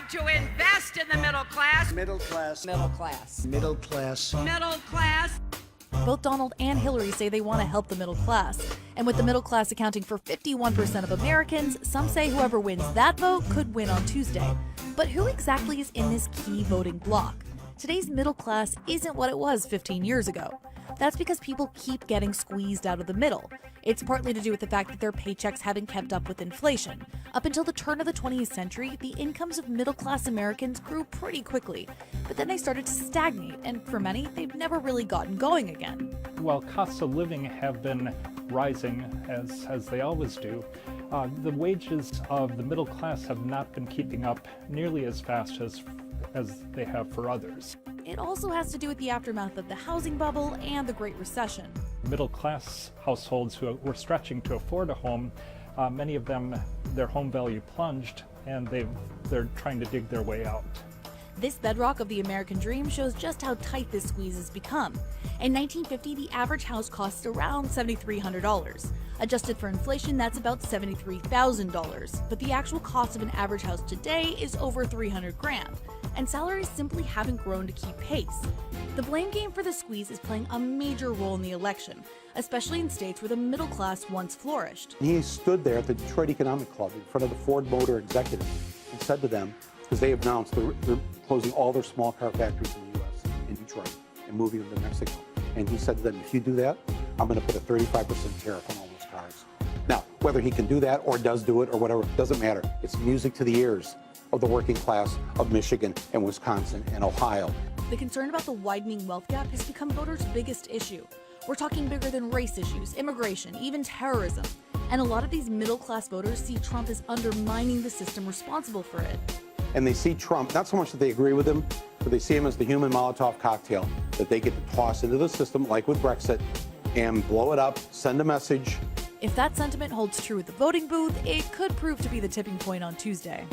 to invest in the middle class. Middle class. Middle class. Middle class. Middle class. Both Donald and Hillary say they want to help the middle class. And with the middle class accounting for 51% of Americans, some say whoever wins that vote could win on Tuesday. But who exactly is in this key voting bloc? Today's middle class isn't what it was 15 years ago. That's because people keep getting squeezed out of the middle. It's partly to do with the fact that their paychecks haven't kept up with inflation. Up until the turn of the 20th century, the incomes of middle-class Americans grew pretty quickly. But then they started to stagnate, and for many, they've never really gotten going again. While costs of living have been rising, as they always do, the wages of the middle class have not been keeping up nearly as fast as they have for others. It also has to do with the aftermath of the housing bubble and the Great Recession. Middle-class households who were stretching to afford a home, many of them, their home value plunged, and they're trying to dig their way out. This bedrock of the American dream shows just how tight this squeeze has become. In 1950, the average house cost around $7,300. Adjusted for inflation, that's about $73,000. But the actual cost of an average house today is over $300,000, and salaries simply haven't grown to keep pace. The blame game for the squeeze is playing a major role in the election, especially in states where the middle class once flourished. He stood there at the Detroit Economic Club in front of the Ford Motor executives and said to them, because they announced they're closing all their small car factories in the U.S., in Detroit, and moving them to Mexico. And he said to them, if you do that, I'm going to put a 35% tariff on all those cars. Now, whether he can do that or does do it or whatever, doesn't matter. It's music to the ears of the working class of Michigan and Wisconsin and Ohio. The concern about the widening wealth gap has become voters' biggest issue. We're talking bigger than race issues, immigration, even terrorism. And a lot of these middle-class voters see Trump as undermining the system responsible for it. And they see Trump, not so much that they agree with him, but they see him as the human Molotov cocktail that they get to toss into the system, like with Brexit, and blow it up, send a message. If that sentiment holds true at the voting booth, it could prove to be the tipping point on Tuesday.